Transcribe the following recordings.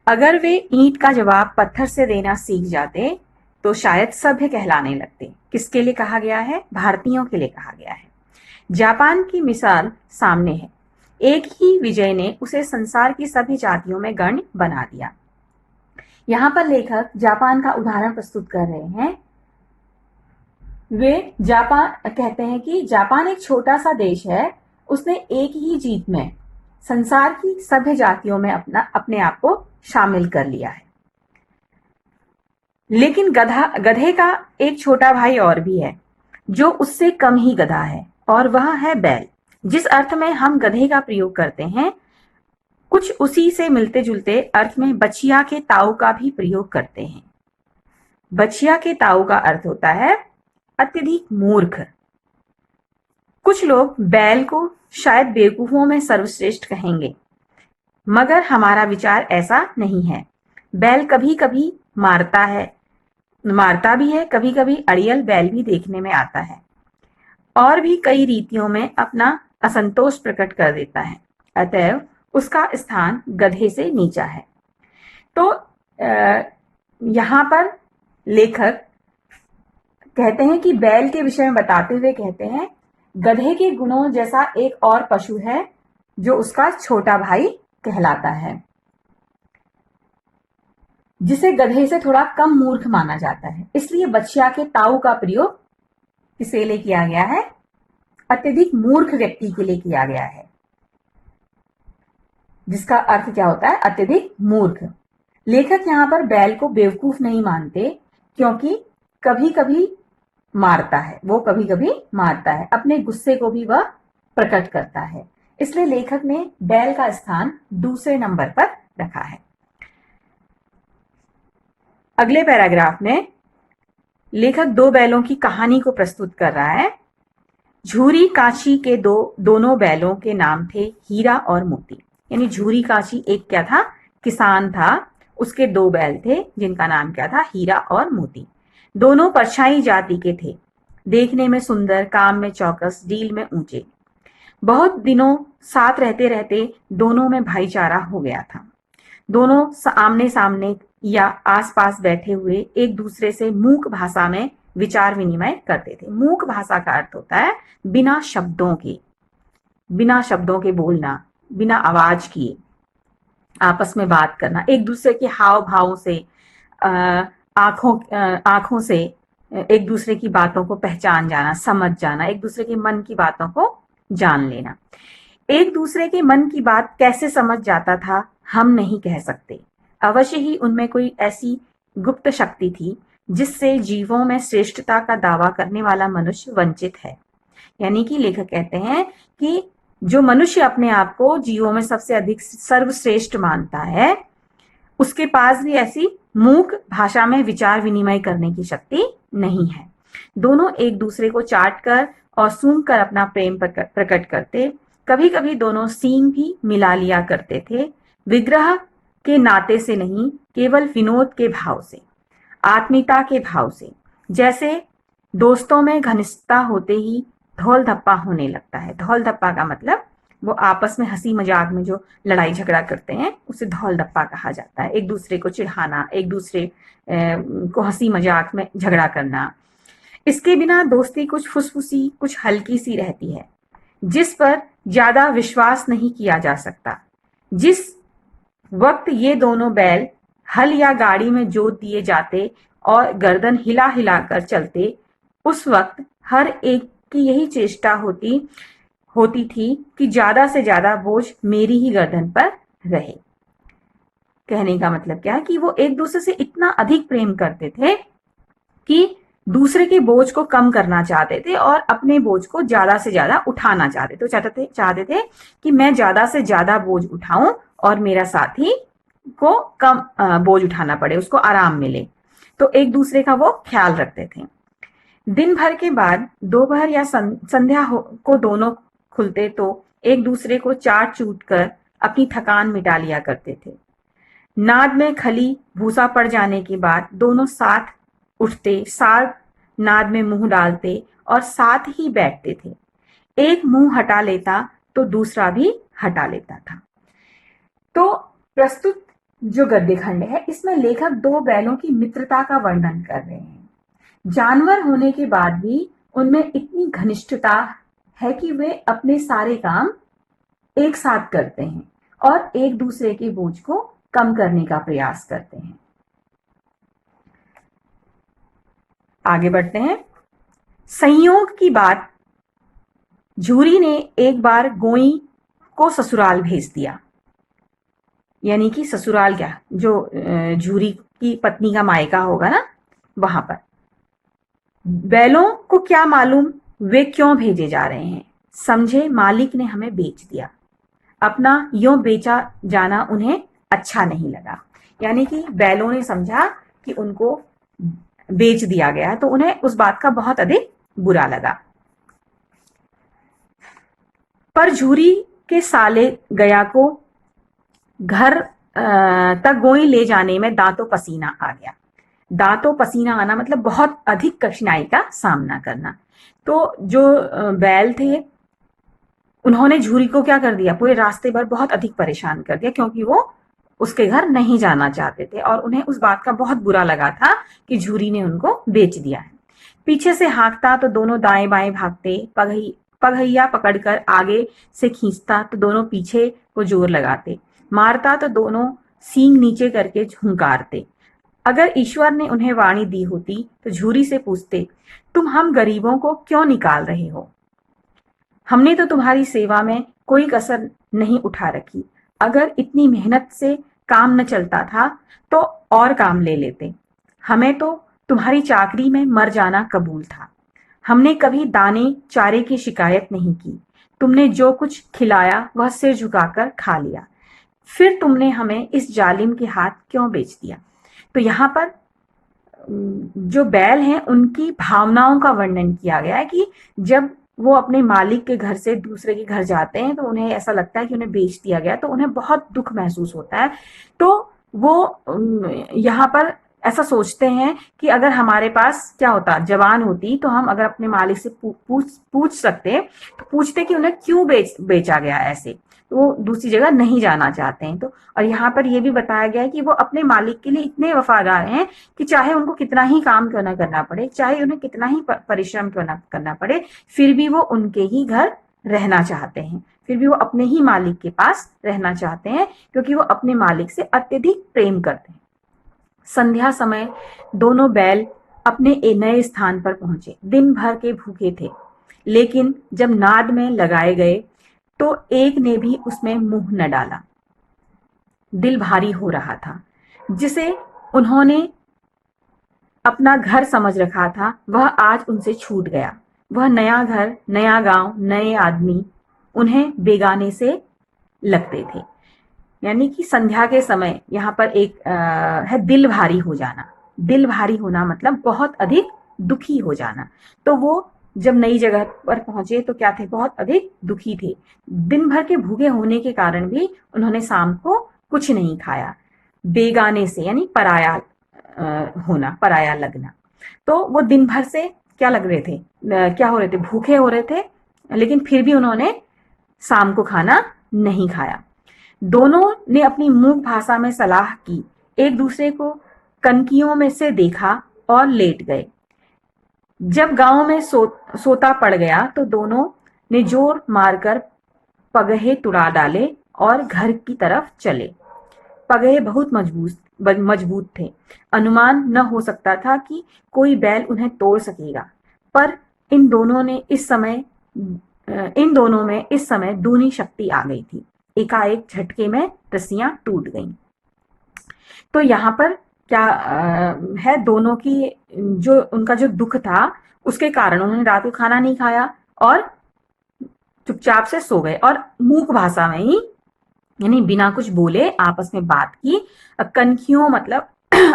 अगर वे ईंट का जवाब पत्थर से देना सीख जाते तो शायद सभ्य कहलाने लगते। किसके लिए कहा गया है? भारतीयों के लिए कहा गया है। जापान की मिसाल सामने है। एक ही विजय ने उसे संसार की सभी जातियों में गण्य बना दिया। यहां पर लेखक जापान का उदाहरण प्रस्तुत कर रहे हैं। वे जापान कहते हैं कि जापान एक छोटा सा देश है, उसने एक ही जीत में संसार की सभ्य जातियों में अपने आप को शामिल कर लिया है। लेकिन गधे का एक छोटा भाई और भी है जो उससे कम ही गधा है, और वह है बैल। जिस अर्थ में हम गधे का प्रयोग करते हैं, कुछ उसी से मिलते जुलते अर्थ में बछिया के ताऊ का भी प्रयोग करते हैं। बछिया के ताऊ का अर्थ होता है अत्यधिक मूर्ख। कुछ लोग बैल को शायद बेवकूफों में सर्वश्रेष्ठ कहेंगे, मगर हमारा विचार ऐसा नहीं है। बैल कभी कभी मारता भी है, कभी कभी अड़ियल बैल भी देखने में आता है और भी कई रीतियों में अपना असंतोष प्रकट कर देता है। अतएव उसका स्थान गधे से नीचा है। तो यहां पर लेखक कहते हैं कि बैल के विषय में बताते हुए कहते हैं, गधे के गुणों जैसा एक और पशु है जो उसका छोटा भाई कहलाता है, जिसे गधे से थोड़ा कम मूर्ख माना जाता है। इसलिए बछिया के ताऊ का प्रयोग किसके लिए किया गया है? अत्यधिक मूर्ख व्यक्ति के लिए किया गया है, जिसका अर्थ क्या होता है? अत्यधिक मूर्ख। लेखक यहां पर बैल को बेवकूफ नहीं मानते, क्योंकि कभी कभी मारता है, वो कभी कभी मारता है, अपने गुस्से को भी वह प्रकट करता है। इसलिए लेखक ने बैल का स्थान दूसरे नंबर पर रखा है। अगले पैराग्राफ में लेखक दो बैलों की कहानी को प्रस्तुत कर रहा है। झूरी काची के दोनों बैलों के नाम थे हीरा और मोती। यानी झूरी काची एक क्या था? किसान था। उसके दो बैल थे जिनका नाम क्या था? हीरा और मोती। दोनों परछाई जाति के थे, देखने में सुंदर, काम में चौकस, डील में ऊंचे। बहुत दिनों साथ रहते रहते दोनों में भाईचारा हो गया था। दोनों आमने सामने या आसपास बैठे हुए एक दूसरे से मूक भाषा में विचार विनिमय करते थे। मूक भाषा का अर्थ होता है बिना शब्दों के बोलना, बिना आवाज किए आपस में बात करना, एक दूसरे के हाव भावों से, आंखों से एक दूसरे की बातों को पहचान जाना, समझ जाना, एक दूसरे के मन की बातों को जान लेना। एक दूसरे के मन की बात कैसे समझ जाता था हम नहीं कह सकते। अवश्य ही उनमें कोई ऐसी गुप्त शक्ति थी जिससे जीवों में श्रेष्ठता का दावा करने वाला मनुष्य वंचित है। यानी कि लेखक कहते हैं कि जो मनुष्य अपने आप को जीवों में सबसे अधिक सर्वश्रेष्ठ मानता है, उसके पास भी ऐसी मूक भाषा में विचार विनिमय करने की शक्ति नहीं है। दोनों एक दूसरे को चाट कर और सूंघ कर अपना प्रेम प्रकट करते। कभी कभी दोनों सींग भी मिला लिया करते थे, विग्रह के नाते से नहीं, केवल विनोद के भाव से, आत्मीयता के भाव से। जैसे दोस्तों में घनिष्ठता होते ही धौल धप्पा होने लगता है। धौल धप्पा का मतलब वो आपस में हंसी मजाक में जो लड़ाई झगड़ा करते हैं उसे धौल धप्पा कहा जाता है। एक दूसरे को चिढ़ाना, एक दूसरे को हंसी मजाक में झगड़ा करना। इसके बिना दोस्ती कुछ फुसफुसी, कुछ हल्की सी रहती है, जिस पर ज्यादा विश्वास नहीं किया जा सकता। जिस वक्त ये दोनों बैल हल या गाड़ी में जोत दिए जाते और गर्दन हिला हिला कर चलते, उस वक्त हर एक की यही चेष्टा होती थी कि ज्यादा से ज्यादा बोझ मेरी ही गर्दन पर रहे। कहने का मतलब क्या है कि वो एक दूसरे से इतना अधिक प्रेम करते थे कि दूसरे के बोझ को कम करना चाहते थे और अपने बोझ को ज्यादा से ज्यादा उठाना चाहते थे। चाहते थे कि मैं ज्यादा से ज्यादा बोझ उठाऊं और मेरा साथी को कम बोझ उठाना पड़े, उसको आराम मिले। तो एक दूसरे का वो ख्याल रखते थे। दिन भर के बाद दोपहर या संध्या को दोनों खुलते तो एक दूसरे को चाट चूट कर अपनी थकान मिटा लिया करते थे। नाद में खली भूसा पड़ जाने के बाद दोनों साथ उठते, साथ नाद में मुंह डालते और साथ ही बैठते थे। एक मुंह हटा लेता तो दूसरा भी हटा लेता था। तो प्रस्तुत जो गद्य खंड है इसमें लेखक दो बैलों की मित्रता का वर्णन कर रहे हैं। जानवर होने के बाद भी उनमें इतनी घनिष्ठता है कि वे अपने सारे काम एक साथ करते हैं और एक दूसरे के बोझ को कम करने का प्रयास करते हैं। आगे बढ़ते हैं। संयोग की बात, झूरी ने एक बार गोई को ससुराल भेज दिया। यानी कि ससुराल क्या, जो झूरी की पत्नी का मायका होगा ना, वहां पर। बैलों को क्या मालूम वे क्यों भेजे जा रहे हैं। समझे मालिक ने हमें बेच दिया। अपना यूं बेचा जाना उन्हें अच्छा नहीं लगा। यानी कि बैलों ने समझा कि उनको बेच दिया गया, तो उन्हें उस बात का बहुत अधिक बुरा लगा। पर झूरी के साले गया को घर तक गोई ले जाने में दांतों पसीना आ गया। दांतों पसीना आना मतलब बहुत अधिक कठिनाई का सामना करना। तो जो बैल थे उन्होंने झूरी को क्या कर दिया, पूरे रास्ते भर बहुत अधिक परेशान कर दिया, क्योंकि वो उसके घर नहीं जाना चाहते थे और उन्हें उस बात का बहुत बुरा लगा था कि झूरी ने उनको बेच दिया है। पीछे से हाँकता तो दोनों दाएं बाएं भागते, पगहिया पकड़कर आगे से खींचता तो दोनों पीछे को जोर लगाते, मारता तो दोनों सींग नीचे करके झुंकारते। अगर ईश्वर ने उन्हें वाणी दी होती तो झूरी से पूछते, तुम हम गरीबों को क्यों निकाल रहे हो? हमने तो तुम्हारी सेवा में कोई कसर नहीं उठा रखी। अगर इतनी मेहनत से काम न चलता था तो और काम ले लेते। हमें तो तुम्हारी चाकरी में मर जाना कबूल था। हमने कभी दाने चारे की शिकायत नहीं की। तुमने जो कुछ खिलाया वह सिर झुकाकर खा लिया। फिर तुमने हमें इस जालिम के हाथ क्यों बेच दिया? तो यहाँ पर जो बैल हैं उनकी भावनाओं का वर्णन किया गया है कि जब वो अपने मालिक के घर से दूसरे के घर जाते हैं तो उन्हें ऐसा लगता है कि उन्हें बेच दिया गया, तो उन्हें बहुत दुख महसूस होता है। तो वो यहाँ पर ऐसा सोचते हैं कि अगर हमारे पास क्या होता, जवान होती, तो हम अगर अपने मालिक से पूछ सकते, तो पूछते कि उन्हें क्यों बेचा गया ऐसे, तो वो दूसरी जगह नहीं जाना चाहते हैं। तो और यहाँ पर यह भी बताया गया है कि वो अपने मालिक के लिए इतने वफादार हैं कि चाहे उनको कितना ही काम क्यों ना करना पड़े, चाहे उन्हें कितना ही परिश्रम क्यों ना करना पड़े, फिर भी वो उनके ही घर रहना चाहते हैं, फिर भी वो अपने ही मालिक के पास रहना चाहते हैं, क्योंकि वो अपने मालिक से अत्यधिक प्रेम करते हैं। संध्या समय दोनों बैल अपने नए स्थान पर पहुंचे। दिन भर के भूखे थे, लेकिन जब नाद में लगाए गए तो एक ने भी उसमें मुंह न डाला। दिल भारी हो रहा था। जिसे उन्होंने अपना घर समझ रखा था वह आज उनसे छूट गया। वह नया घर, नया गांव, नए आदमी उन्हें बेगाने से लगते थे। यानी कि संध्या के समय यहाँ पर एक है दिल भारी हो जाना। दिल भारी होना मतलब बहुत अधिक दुखी हो जाना। तो वो जब नई जगह पर पहुंचे तो क्या थे, बहुत अधिक दुखी थे। दिन भर के भूखे होने के कारण भी उन्होंने शाम को कुछ नहीं खाया। बेगाने से यानी पराया होना, पराया लगना। तो वो दिन भर से क्या लग रहे थे, क्या हो रहे थे, भूखे हो रहे थे, लेकिन फिर भी उन्होंने शाम को खाना नहीं खाया। दोनों ने अपनी मूक भाषा में सलाह की, एक दूसरे को कनकियों में से देखा और लेट गए। जब गांव में सोता पड़ गया तो दोनों ने जोर मारकर पगहे तुड़ा डाले और घर की तरफ चले। पगहे बहुत मजबूत थे। अनुमान न हो सकता था कि कोई बैल उन्हें तोड़ सकेगा, पर इन दोनों में इस समय दूनी शक्ति आ गई थी। एकाएक झटके में रस्सियां टूट गईं। तो यहाँ पर क्या है, दोनों की जो उनका जो दुख था उसके कारण उन्होंने रात को खाना नहीं खाया और चुपचाप से सो गए और मूक भाषा में ही यानी बिना कुछ बोले आपस में बात की। कनखियों मतलब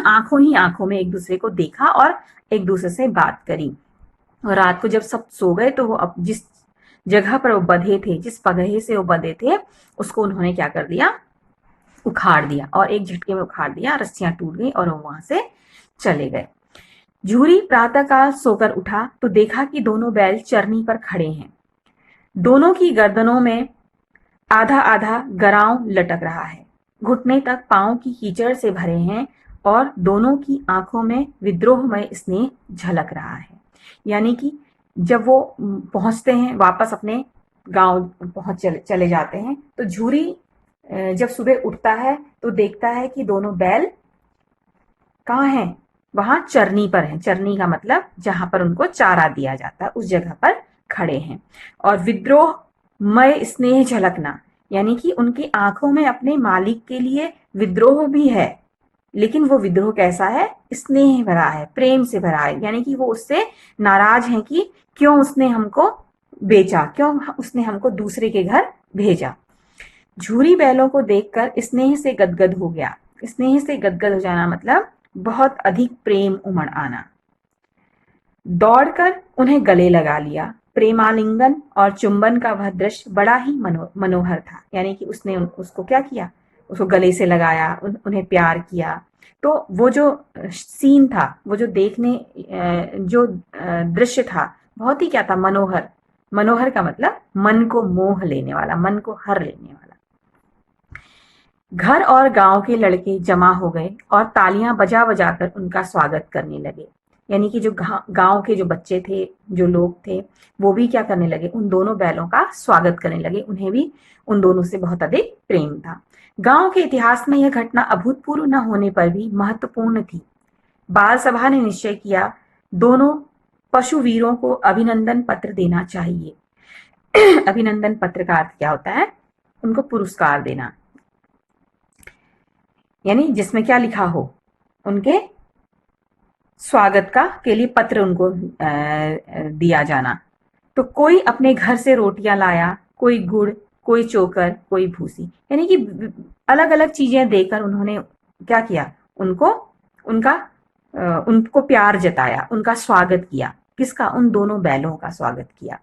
आंखों ही आंखों में एक दूसरे को देखा और एक दूसरे से बात करी। और रात को जब सब सो गए तो वो अब जिस जगह पर वो बंधे थे, जिस पगहे से वो बंधे थे, उसको उन्होंने क्या कर दिया, उखाड़ दिया और एक झटके में उखाड़ दिया। रस्सियां टूट गई और वो वहां से चले गए। झूरी प्रातःकाल सोकर उठा तो देखा कि दोनों बैल चरनी पर खड़े हैं। दोनों की गर्दनों में आधा आधा गराव लटक रहा है। घुटने तक पांव की कीचड़ से भरे हैं और दोनों की आंखों में विद्रोहमय स्नेह झलक रहा है। यानी कि जब वो पहुंचते हैं, वापस अपने गांव पहुंच चले जाते हैं, तो झूरी जब सुबह उठता है तो देखता है कि दोनों बैल कहाँ हैं? वहां चरनी पर हैं। चरनी का मतलब जहां पर उनको चारा दिया जाता है, उस जगह पर खड़े हैं। और विद्रोहमय स्नेह झलकना, यानी कि उनकी आंखों में अपने मालिक के लिए विद्रोह भी है, लेकिन वो विद्रोह कैसा है? स्नेह भरा है, प्रेम से भरा है। यानी कि वो उससे नाराज हैं कि क्यों उसने हमको बेचा, क्यों उसने हमको दूसरे के घर भेजा। झूरी बैलों को देखकर स्नेह से गदगद हो गया। स्नेह से गदगद हो जाना मतलब बहुत अधिक प्रेम उमड़ आना। दौड़कर उन्हें गले लगा लिया। प्रेमालिंगन और चुंबन का वह दृश्य बड़ा ही मनोहर था। यानी कि उसने उसको क्या किया? उसको गले से लगाया, उन्हें प्यार किया। तो वो जो सीन था, वो जो देखने जो दृश्य था, बहुत ही क्या था? मनोहर। मनोहर का मतलब मन को मोह लेने वाला, मन को हर लेने वाला। घर और गांव के लड़के जमा हो गए और तालियां बजा बजा कर उनका स्वागत करने लगे। यानी कि जो गांव के जो बच्चे थे, जो लोग थे, वो भी क्या करने लगे? उन दोनों बैलों का स्वागत करने लगे। उन्हें भी उन दोनों से बहुत अधिक प्रेम था। गांव के इतिहास में यह घटना अभूतपूर्व न होने पर भी महत्वपूर्ण थी। बाल सभा ने निश्चय किया, दोनों पशु वीरों को अभिनंदन पत्र देना चाहिए। अभिनंदन पत्र का अर्थ क्या होता है? उनको पुरस्कार देना, यानी जिसमें क्या लिखा हो? उनके स्वागत का के लिए पत्र उनको दिया जाना। तो कोई अपने घर से रोटियां लाया, कोई गुड़, कोई चोकर, कोई भूसी। यानी कि अलग अलग चीजें देकर उन्होंने क्या किया? उनको उनका उनको प्यार जताया, उनका स्वागत किया। किसका? उन दोनों बैलों का स्वागत किया।